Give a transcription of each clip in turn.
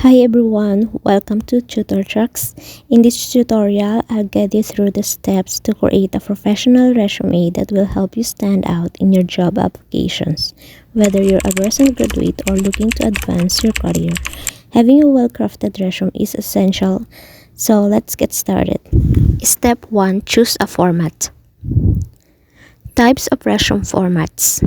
Hi everyone, welcome to Tutor Tracks. In this tutorial, I'll guide you through the steps to create a professional resume that will help you stand out in your job applications. Whether you're a recent graduate or looking to advance your career, having a well-crafted resume is essential. So let's get started. Step 1. Choose a format. Types of resume formats.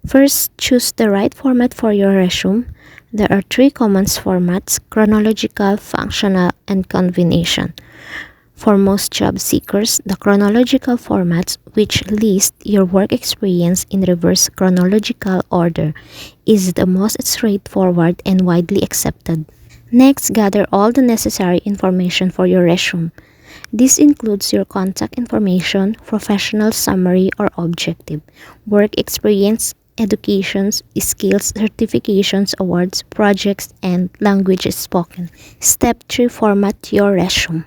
First, choose the right format for your resume. There are three common formats: chronological, functional, and combination. For most job seekers, the chronological format, which lists your work experience in reverse chronological order, is the most straightforward and widely accepted. Next, gather all the necessary information for your resume. This includes your contact information, professional summary or objective, work experience, educations, skills, certifications, awards, projects, and languages spoken. Step 3. Format your resume.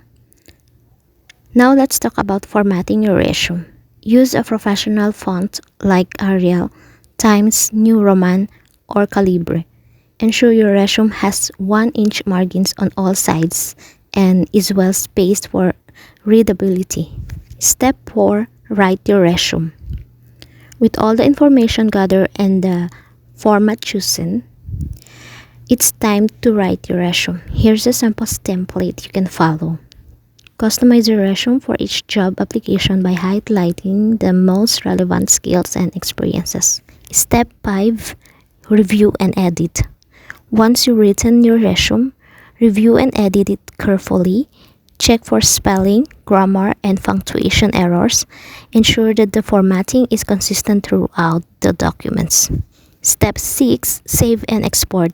Now let's talk about formatting your resume. Use a professional font like Arial, Times New Roman, or Calibre. Ensure your resume has 1-inch margins on all sides and is well spaced for readability. Step 4. Write your resume. With all the information gathered and the format chosen, it's time to write your resume. Here's a sample template you can follow. Customize your resume for each job application by highlighting the most relevant skills and experiences. Step 5. Review and edit. Once you've written your resume, review and edit it carefully. Check for spelling, grammar, and punctuation errors. Ensure that the formatting is consistent throughout the documents. Step 6. Save and export.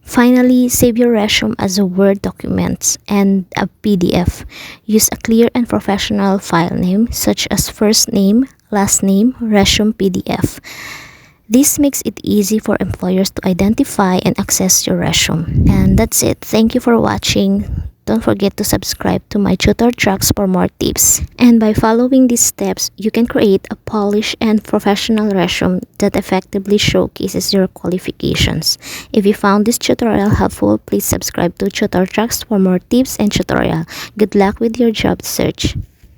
Finally, save your resume as a Word document and a PDF. Use a clear and professional file name such as first name, last name, resume PDF. This makes it easy for employers to identify and access your resume. And that's it. Thank you for watching. Don't forget to subscribe to my Tutor Tracks for more tips. And by following these steps, you can create a polished and professional resume that effectively showcases your qualifications. If you found this tutorial helpful, please subscribe to Tutor Tracks for more tips and tutorial. Good luck with your job search.